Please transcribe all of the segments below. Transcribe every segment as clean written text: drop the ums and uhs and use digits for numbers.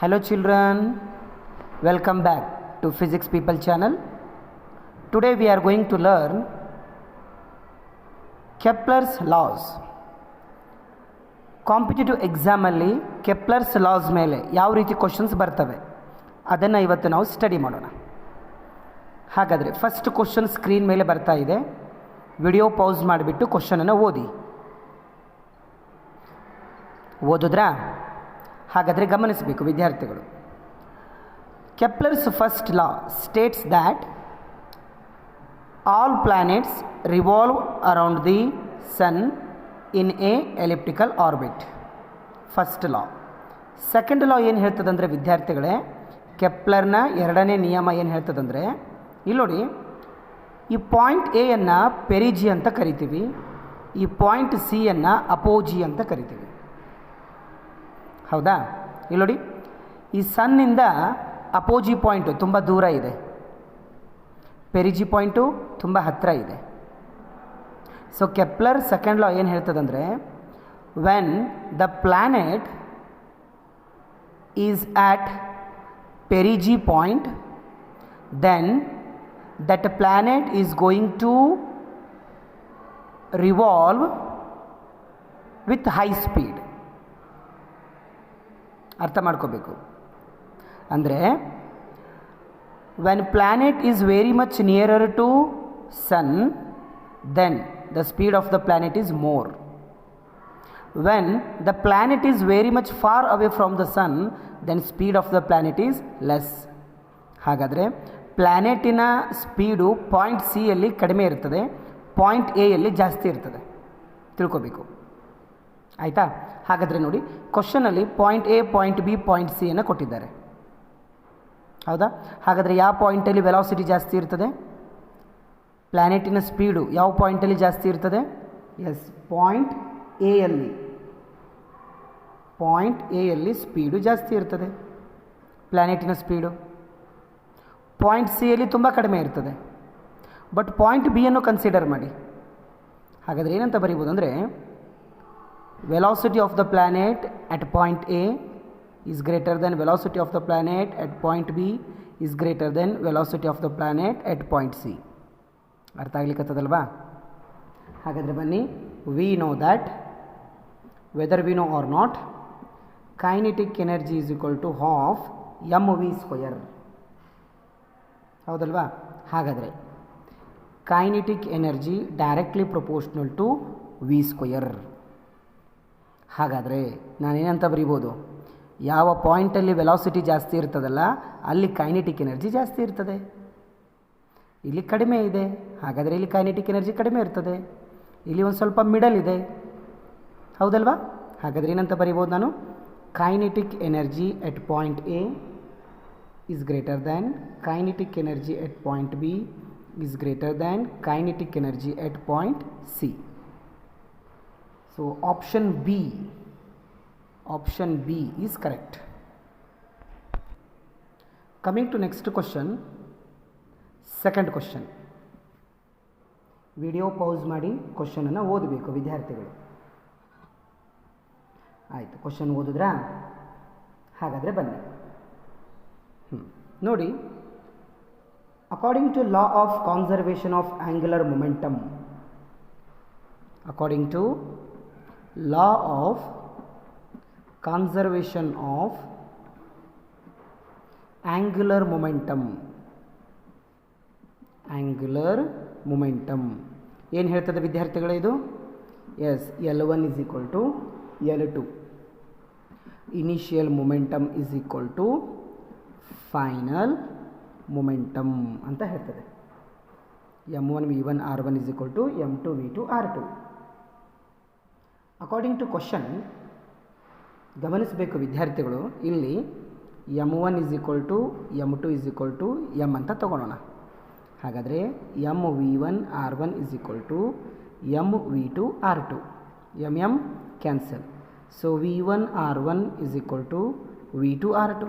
Hello children, welcome back to Physics People channel. Today we are going to learn Kepler's laws. Competitive ಎಕ್ಸಾಮಲ್ಲಿ Kepler's laws ಮೇಲೆ ಯಾವ ರೀತಿ questions ಬರ್ತವೆ ಅದನ್ನು ಇವತ್ತು ನಾವು ಸ್ಟಡಿ ಮಾಡೋಣ. ಹಾಗಾದರೆ ಫಸ್ಟ್ ಕ್ವಶನ್ ಸ್ಕ್ರೀನ್ ಮೇಲೆ ಬರ್ತಾ ಇದೆ. ವಿಡಿಯೋ ಪೌಸ್ ಮಾಡಿಬಿಟ್ಟು ಕ್ವಶನನ್ನು ಓದಿದ್ರಾ? ಹಾಗಾದರೆ ಗಮನಿಸಬೇಕು ವಿದ್ಯಾರ್ಥಿಗಳು. Kepler's first law states that all planets revolve around the sun in a elliptical orbit. First law. Second law ಏನು ಹೇಳ್ತದಂದರೆ ವಿದ್ಯಾರ್ಥಿಗಳೇ, ಕೆಪ್ಲರ್ನ ಎರಡನೇ ನಿಯಮ ಏನು ಹೇಳ್ತದಂದರೆ, ಇಲ್ಲಿ ನೋಡಿ, ಈ ಪಾಯಿಂಟ್ ಎಯನ್ನು ಪೆರಿಜಿ ಅಂತ ಕರಿತೀವಿ, ಈ ಪಾಯಿಂಟ್ ಸಿಯನ್ನು ಅಪೋಜಿ ಅಂತ ಕರಿತೀವಿ. ಹೌದಾ? ಇಲ್ಲಿ ನೋಡಿ, ಈ ಸನ್ನಿಂದ ಅಪೋಜಿ ಪಾಯಿಂಟು ತುಂಬ ದೂರ ಇದೆ, ಪೆರಿಜಿ ಪಾಯಿಂಟು ತುಂಬ ಹತ್ತಿರ ಇದೆ. ಸೊ ಕೆಪ್ಲರ್ ಸೆಕೆಂಡ್ ಲಾ ಏನು ಹೇಳ್ತದಂದರೆ, when the planet is at perigee point then that planet is going to revolve with high speed. ಅರ್ಥ ಮಾಡ್ಕೋಬೇಕು. ಅಂದರೆ when planet is very much nearer to sun then the speed of the planet is more. When the planet is very much far away from the sun, then speed of the planet is less. ಹಾಗಾದರೆ ಪ್ಲ್ಯಾನೆಟಿನ speed point C ಯಲ್ಲಿ ಕಡಿಮೆ ಇರ್ತದೆ, point A ಯಲ್ಲಿ ಜಾಸ್ತಿ ಇರ್ತದೆ, ತಿಳ್ಕೊಬೇಕು. ಆಯಿತಾ? ಹಾಗಾದರೆ ನೋಡಿ, ಕ್ವಶನಲ್ಲಿ point A, point B, point C ಅನ್ನು ಕೊಟ್ಟಿದ್ದಾರೆ. ಹೌದಾ? ಹಾಗಾದರೆ ಯಾವ ಪಾಯಿಂಟಲ್ಲಿ ವೆಲಾಸಿಟಿ ಜಾಸ್ತಿ ಇರ್ತದೆ? ಪ್ಲ್ಯಾನೆಟಿನ ಸ್ಪೀಡು ಯಾವ ಪಾಯಿಂಟಲ್ಲಿ ಜಾಸ್ತಿ ಇರ್ತದೆ? ಎಸ್, ಪಾಯಿಂಟ್ ಎ ಯಲ್ಲಿ. ಪಾಯಿಂಟ್ ಎ ಯಲ್ಲಿ ಸ್ಪೀಡು ಜಾಸ್ತಿ ಇರ್ತದೆ ಪ್ಲ್ಯಾನೆಟಿನ ಸ್ಪೀಡು. ಪಾಯಿಂಟ್ ಸಿ ಯಲ್ಲಿ ತುಂಬ ಕಡಿಮೆ ಇರ್ತದೆ. ಬಟ್ ಪಾಯಿಂಟ್ ಬಿ ಅನ್ನು ಕನ್ಸಿಡರ್ ಮಾಡಿ. ಹಾಗಾದರೆ ಏನಂತ ಬರೀಬೋದು ಅಂದರೆ, velocity of the planet at point A is greater than velocity of the planet at point B is greater than velocity of the planet at point C. ಅರ್ಥ ಆಗ್ಲಿಕ್ಕತ್ತದಲ್ವಾ? ಹಾಗಾದರೆ ಬನ್ನಿ, we know that whether we know or not, kinetic energy is equal to half m v square. ಹೌದಲ್ವಾ? ಹಾಗಾದರೆ kinetic energy directly proportional to V square. ಹಾಗಾದರೆ ನಾನೇನಂತ ಬರೀಬೋದು, ಯಾವ ಪಾಯಿಂಟಲ್ಲಿ velocity ಜಾಸ್ತಿ ಇರ್ತದಲ್ಲ ಅಲ್ಲಿ ಕೈನೆಟಿಕ್ ಎನರ್ಜಿ ಜಾಸ್ತಿ ಇರ್ತದೆ, ಇಲ್ಲಿ ಕಡಿಮೆ ಇದೆ. ಹಾಗಾದರೆ ಇಲ್ಲಿ ಕೈನೆಟಿಕ್ ಎನರ್ಜಿ ಕಡಿಮೆ ಇರ್ತದೆ, ಇಲ್ಲಿ ಒಂದು ಸ್ವಲ್ಪ ಮಿಡಲ್ ಇದೆ. ಹೌದಲ್ವಾ? ಹಾಗಾದರೆ ಏನಂತ ಬರೀಬೋದು ನಾನು, kinetic energy at point A is greater than kinetic energy at point B is greater than kinetic energy at point C. So option B is correct. Coming to next question. Second question. Video pause ಮಾಡಿ ಕ್ವಶನನ್ನು ಓದಬೇಕು ವಿದ್ಯಾರ್ಥಿಗಳು. ಆಯಿತು, question ಓದಿದ್ರಾ? ಹಾಗಾದರೆ ಬನ್ನಿ ನೋಡಿ. According to law of conservation of angular momentum, according to law of conservation of angular momentum, angular momentum ಏನು ಹೇಳ್ತದೆ ವಿದ್ಯಾರ್ಥಿಗಳೇ ಇದು? Yes, L1 is equal to L2, initial momentum is equal to final momentum ಅಂತ ಹೇಳ್ತದೆ. M1 V1 R1 is equal to M2 V2 R2. According to question ಗಮನಿಸಬೇಕು ವಿದ್ಯಾರ್ಥಿಗಳು, ಇಲ್ಲಿ M1 is equal to M2 is equal to M ಅಂತ ತಗೊಳ್ಳೋಣ. ಹಾಗಾದರೆ m V one r one is equal to m v two r two, m m cancel. So v one r one is equal to v two r two.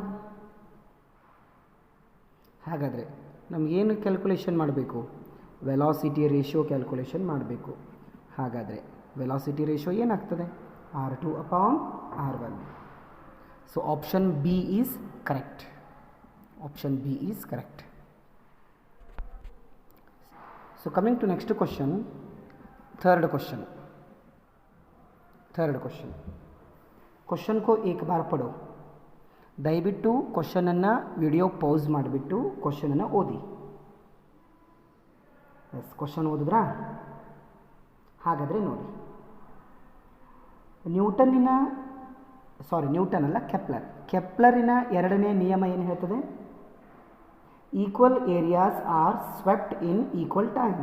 ಹಾಗಾದರೆ ನಮಗೇನು calculation ಮಾಡಬೇಕು? Velocity ratio calculation ಮಾಡಬೇಕು. ಹಾಗಾದರೆ velocity ratio ಏನಾಗ್ತದೆ? R2 upon R1. So option B is correct. Option B is correct. So coming to next question, third question. Question को एक बार पढ़ो. ದಯವಿಟ್ಟು ಕ್ವಶನನ್ನು ವಿಡಿಯೋ ಪೌಸ್ ಮಾಡಿಬಿಟ್ಟು ಕ್ವಶನನ್ನು ಓದಿ. ಎಸ್, ಕ್ವಶನ್ ಓದಿದ್ರಾ? ಹಾಗಾದರೆ ನೋಡಿ, ನ್ಯೂಟನ್ ಅಲ್ಲ, ಕೆಪ್ಲರಿನ ಎರಡನೇ ನಿಯಮ ಏನು ಹೇಳ್ತದೆ? Equal areas are swept in equal time.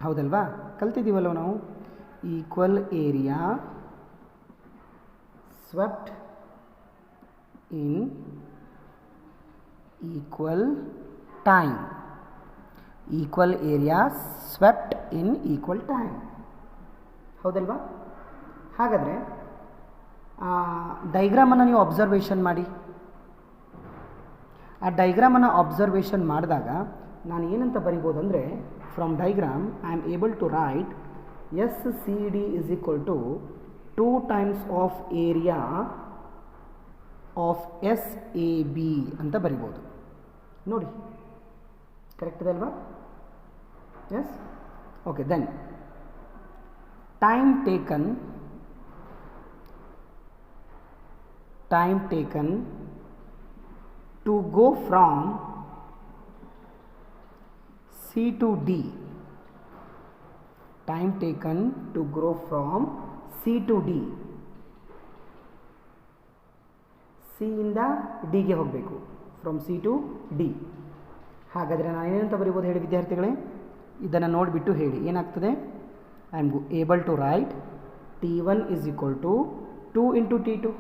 ಹೌದಲ್ವಾ? ಕಲ್ತಿದ್ದೀವಲ್ವ ನಾವು. Equal area swept in equal time. Equal area swept in equal time. ಹೌದಲ್ವಾ? ಹಾಗಾದರೆ ಡೈಗ್ರಾಮನ್ನು ನೀವು ಅಬ್ಸರ್ವೇಷನ್ ಮಾಡಿ. ಆ ಡೈಗ್ರಾಮನ್ನು ಅಬ್ಸರ್ವೇಷನ್ ಮಾಡಿದಾಗ ನಾನು ಏನಂತ ಬರಿಬೋದು ಅಂದರೆ, from diagram I am able to write S C D is equal to 2 times of area of S A B ಅಂತ ಬರಿಬೋದು. ನೋಡಿ, ಕರೆಕ್ಟ್ ಇದೆ ಅಲ್ವಾ? Yes, okay. Then time taken to go from C to D. Time taken to go from C to D. C ಇಂದ D ಗೆ ಹೋಗಬೇಕು. From C to D. ಹಾಗಾದರೆ ನಾನು ಏನಂತ ಬರೀಬೋದು ಹೇಳಿ ವಿದ್ಯಾರ್ಥಿಗಳೇ? ಇದನ್ನು ನೋಡಿಬಿಟ್ಟು ಹೇಳಿ ಏನಾಗ್ತದೆ. I am able to write T1 is equal to 2 into T2.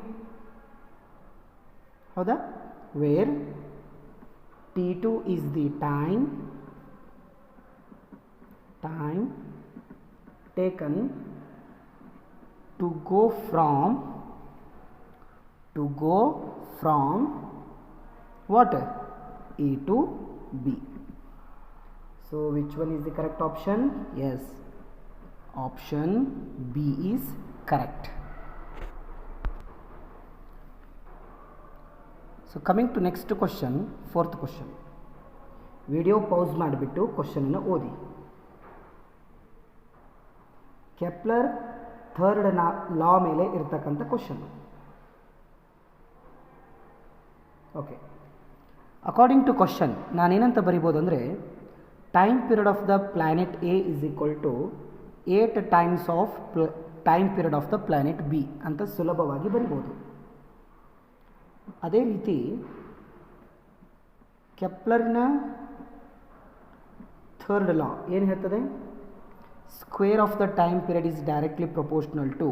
ಹೌದಾ? where T2 is the time taken to go from what? A to B. So which one is the correct option? Yes, option B is correct. So coming to next question, fourth question. Video pause ಮಾಡಿಬಿಟ್ಟು ಕ್ವಶನನ್ನು ಓದಿ. Kepler third law ಮೇಲೆ ಇರ್ತಕ್ಕಂಥ ಕ್ವಶನ್. Okay, according to question ನಾನೇನಂತ ಬರಿಬೋದು ಅಂದರೆ, time period of the planet A is equal to 8 times of time period of the planet B ಅಂತ ಸುಲಭವಾಗಿ ಬರಿಬೋದು. ಅದೇ ರೀತಿ ಕೆಪ್ಲರ್ನ ಥರ್ಡ್ ಲಾ ಏನು ಹೇಳ್ತದೆ? Square of the time period is directly proportional to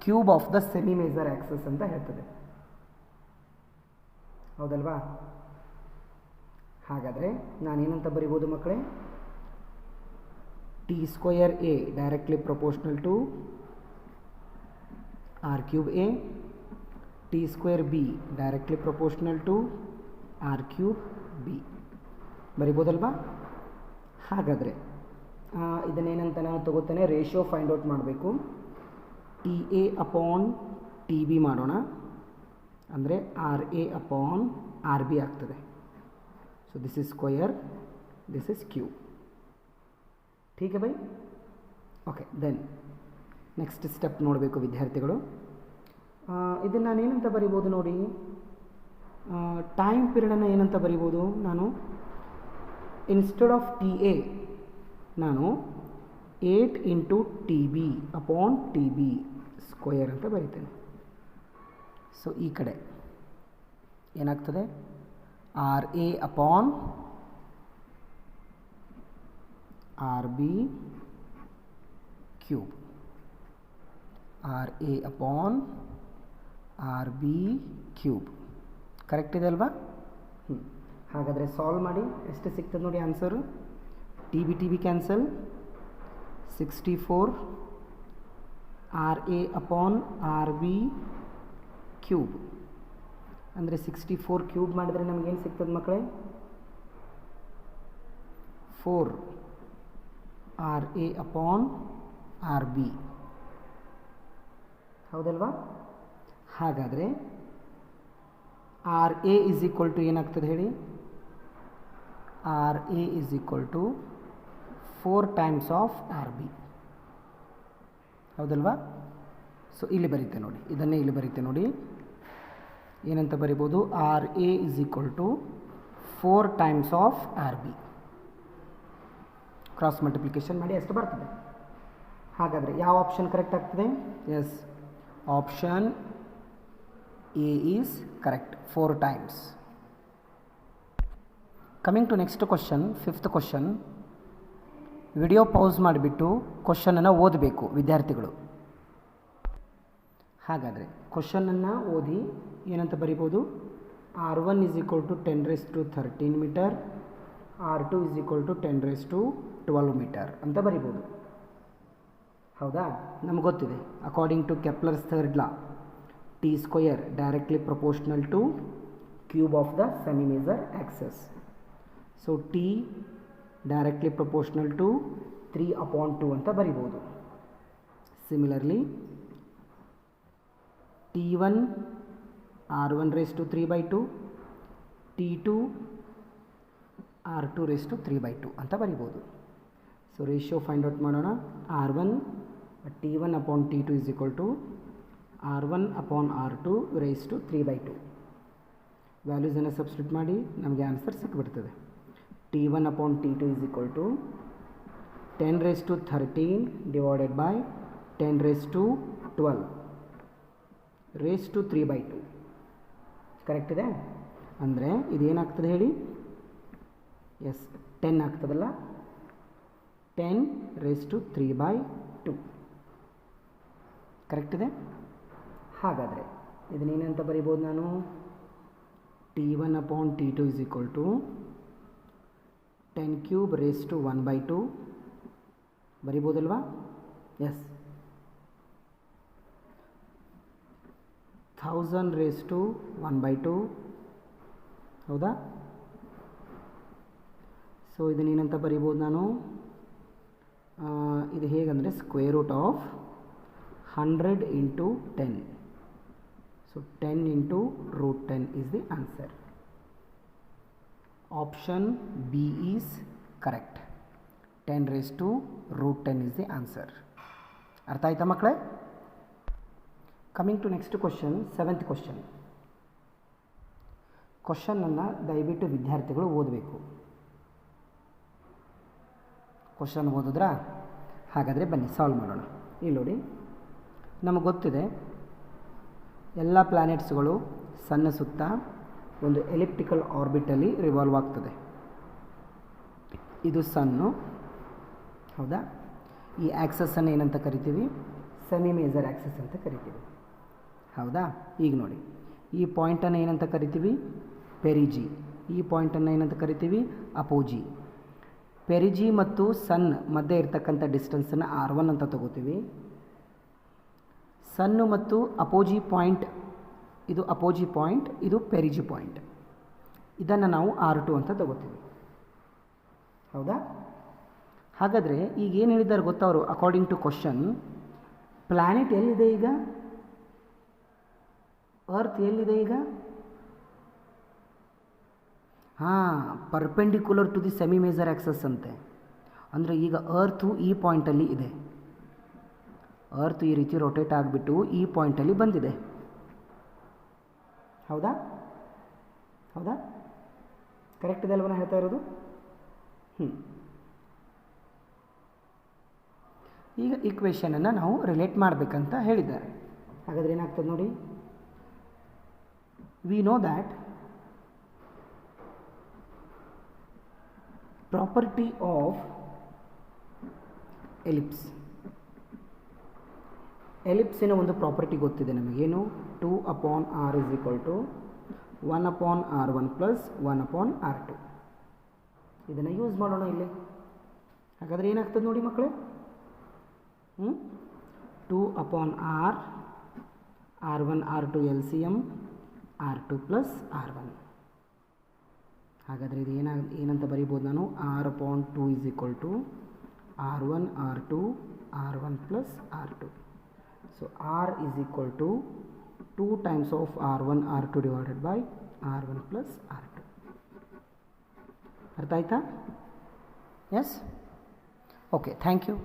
cube of the semi major axis ಅಂತ ಹೇಳ್ತದೆ. ಹೌದಲ್ವಾ? ಹಾಗಾದರೆ ನಾನೇನಂತ ಬರಿಬೋದು ಮಕ್ಕಳೇ? T square A directly proportional to R cube A, T square B directly proportional to R cube B ಬರಿಬೋದಲ್ವಾ? ಹಾಗಾದರೆ ಇದನ್ನೇನಂತ ನಾನು ತಗೋತೇನೆ, ರೇಷಿಯೋ ಫೈಂಡ್ ಔಟ್ ಮಾಡಬೇಕು. T A upon T B ಮಾಡೋಣ, ಅಂದರೆ R A upon R B ಆಗ್ತದೆ. So this is square, this is cube. ठीक है भाई. ಓಕೆ, ದೆನ್ ನೆಕ್ಸ್ಟ್ ಸ್ಟೆಪ್ ನೋಡಬೇಕು ವಿದ್ಯಾರ್ಥಿಗಳು. ಇದನ್ನು ನಾನು ಏನಂತ ಬರಿಬೋದು ನೋಡಿ, ಟೈಮ್ ಪೀರಿಯಡನ್ನು ಏನಂತ ಬರಿಬೋದು ನಾನು? ಇನ್ಸ್ಟೆಡ್ ಆಫ್ ಟಿ ಎ ನಾನು 8 into t b upon T b square ಅಂತ ಬರಿತೇನೆ. ಸೊ ಈ ಕಡೆ ಏನಾಗ್ತದೆ? R A upon R b cube, r A upon R b cube. Correct ಇದೆ ಅಲ್ವಾ? ಹಾಗಾದರೆ ಸಾಲ್ವ್ ಮಾಡಿ ಎಷ್ಟು ಸಿಗ್ತದೆ ನೋಡಿ answer. T b cancel, 64 r A upon R b cube ಅಂದರೆ 64 ಕ್ಯೂಬ್ ಮಾಡಿದರೆ ನಮಗೇನು ಸಿಗ್ತದೆ ಮಕ್ಕಳೇ? 4 r A upon R b. ಹೌದಲ್ವಾ? ಹಾಗಾದರೆ r a is equal to ಏನಾಗ್ತದೆ ಹೇಳಿ, r a is equal to 4 times of r b. ಹೌದಲ್ವಾ? ಸೊ ಇಲ್ಲಿ ಬರೀತೆ ನೋಡಿ, ಇದನ್ನೇ ಇಲ್ಲಿ ಬರೀತೆ ನೋಡಿ, ಏನಂತ ಬರಿಬೋದು, r a is equal to 4 times of r b. Cross multiplication ಮಾಡಿ ಅಷ್ಟು ಬರ್ತದೆ. ಹಾಗಾದರೆ ಯಾವ ಆಪ್ಷನ್ ಕರೆಕ್ಟ್ ಆಗ್ತದೆ? Yes, option A is correct, 4 times. Coming to next question, 5th question. Video pause ಮಾಡಿಬಿಟ್ಟು ಕ್ವಶನನ್ನು ಓದಬೇಕು ವಿದ್ಯಾರ್ಥಿಗಳು. ಹಾಗಾದರೆ ಕ್ವಶನನ್ನು ಓದಿ ಏನಂತ ಬರಿಬೋದು, R1 is equal to 10 raised to 13 meter, R2 is equal to 10 raised to 12 meter ಅಂತ ಬರಿಬೋದು. ಹೌದಾ? ನಮ್ಗೆ ಗೊತ್ತಿದೆ, according to Kepler's third law, T square directly proportional to cube of the semi major axis. So T directly proportional to 3/2 ಅಂತ ಬರಿಬೋದು. Similarly T1 R1 raised to 3/2, T2 R2 raised to 3/2 ಅಂತ ಬರಿಬೋದು. So ratio find out ಮಾಡೋಣ. R1 T1 upon T2 is equal to R1 upon R2 raised to 3/2. ವ್ಯಾಲ್ಯೂಸನ್ನು substitute ಮಾಡಿ ನಮಗೆ answer ಸಿಕ್ಬಿಡ್ತದೆ. T1 upon T2 is equal to 10 raised to 13 divided by 10 raised to 12 raised to 3/2. Correct ಇದೆ? ಅಂದರೆ ಇದೇನಾಗ್ತದೆ ಹೇಳಿ? S, 10 ಆಗ್ತದಲ್ಲ, 10 raised to 3/2. Correct ಇದೆ? ಹಾಗಾದರೆ ಇದನ್ನೇನಂತ ಬರಿಬೋದು ನಾನು? T1 upon T2 is equal to 10 cube raised to 1/2 ಬರಿಬೋದಲ್ವಾ? Yes, 1000 raised to 1/2. ಹೌದಾ? ಸೊ ಇದನ್ನೇನಂತ ಬರಿಬೋದು ನಾನು? ಇದು ಹೇಗಂದರೆ ಸ್ಕ್ವೇರ್ ರೂಟ್ ಆಫ್ 100 into 10. ಸೊ 10 into root 10 is the answer. Option B is correct. 10 raised to root 10 is the answer. ಅರ್ಥ ಆಯ್ತಾ ಮಕ್ಕಳೇ? Coming to next question, 7th question. ಕ್ವಶನನ್ನು ದಯವಿಟ್ಟು ವಿದ್ಯಾರ್ಥಿಗಳು ಓದಬೇಕು. ಕ್ವಶನ್ ಓದಿದ್ರಾ? ಹಾಗಾದರೆ ಬನ್ನಿ ಸಾಲ್ವ್ ಮಾಡೋಣ. ಇಲ್ಲಿ ನೋಡಿ, ನಮಗೆ ಗೊತ್ತಿದೆ ಎಲ್ಲ ಪ್ಲ್ಯಾನೆಟ್ಸ್ಗಳು ಸಣ್ಣ ಸುತ್ತ ಒಂದು ಎಲಿಪ್ಟಿಕಲ್ ಆರ್ಬಿಟಲ್ಲಿ ರಿವಾಲ್ವ್ ಆಗ್ತದೆ. ಇದು ಸನ್ನು, ಹೌದಾ? ಈ ಆ್ಯಕ್ಸಸ್ಸನ್ನು ಏನಂತ ಕರಿತೀವಿ? ಸೆಮಿ ಮೇಜರ್ ಆ್ಯಕ್ಸಸ್ ಅಂತ ಕರಿತೀವಿ. ಹೌದಾ? ಈಗ ನೋಡಿ, ಈ ಪಾಯಿಂಟನ್ನು ಏನಂತ ಕರಿತೀವಿ? ಪೆರಿಜಿ. ಈ ಪಾಯಿಂಟನ್ನು ಏನಂತ ಕರಿತೀವಿ? ಅಪೋಜಿ. ಪೆರಿಜಿ ಮತ್ತು ಸನ್ ಮಧ್ಯೆ ಇರ್ತಕ್ಕಂಥ ಡಿಸ್ಟೆನ್ಸನ್ನು R1 ಅಂತ ತಗೋತೀವಿ. ಸನ್ನು ಮತ್ತು ಅಪೋಜಿ ಪಾಯಿಂಟ್, ಇದು ಅಪೋಜಿ ಪಾಯಿಂಟ್, ಇದು ಪೆರಿಜಿ ಪಾಯಿಂಟ್, ಇದನ್ನು ನಾವು R2 ಅಂತ ತಗೋತೀವಿ. ಹೌದಾ? ಹಾಗಾದರೆ ಈಗ ಏನು ಹೇಳಿದ್ದಾರೆ ಗೊತ್ತಾ ಅವರು? ಅಕಾರ್ಡಿಂಗ್ ಟು ಕ್ವಶನ್, ಪ್ಲ್ಯಾನೆಟ್ ಎಲ್ಲಿದೆ ಈಗ? ಅರ್ತ್ ಎಲ್ಲಿದೆ ಈಗ? ಹಾಂ, perpendicular to the semi major axis ಅಂತೆ. ಅಂದರೆ ಈಗ ಅರ್ಥು ಈ ಪಾಯಿಂಟಲ್ಲಿ ಇದೆ. ಅರ್ತ್ ಈ ರೀತಿ ರೊಟೇಟ್ ಆಗಿಬಿಟ್ಟು ಈ ಪಾಯಿಂಟಲ್ಲಿ ಬಂದಿದೆ. ಹೌದಾ? ಹೌದಾ? ಕರೆಕ್ಟ್ ಇದೆ ಅಲ್ವ ನಾನು ಹೇಳ್ತಾ ಇರೋದು? ಈಗ ಈಕ್ವೇಷನನ್ನು ನಾವು ರಿಲೇಟ್ ಮಾಡಬೇಕಂತ ಹೇಳಿದ್ದಾರೆ. ಹಾಗಾದರೆ ಏನಾಗ್ತದೆ ನೋಡಿ, we know that property of ellipse, ಎಲಿಪ್ಸಿನ ಒಂದು ಪ್ರಾಪರ್ಟಿ ಗೊತ್ತಿದೆ ನಮಗೇನು? 2/r is equal to 1/r1 plus 1/r2. ಇದನ್ನು ಯೂಸ್ ಮಾಡೋಣ ಇಲ್ಲಿ. ಹಾಗಾದರೆ ಏನಾಗ್ತದೆ ನೋಡಿ ಮಕ್ಕಳೇ? 2/r, r1 r2 LCM, r2 plus r1. ಹಾಗಾದರೆ ಇದು ಏನಂತ ಬರೀಬೋದು ನಾನು? r/2 is equal to r1 r2 r1 plus r2. So r is equal to 2 times of r1 r2 divided by r1 plus r2. ಅರ್ಥ ಆಯ್ತಾ? Yes, okay, thank you.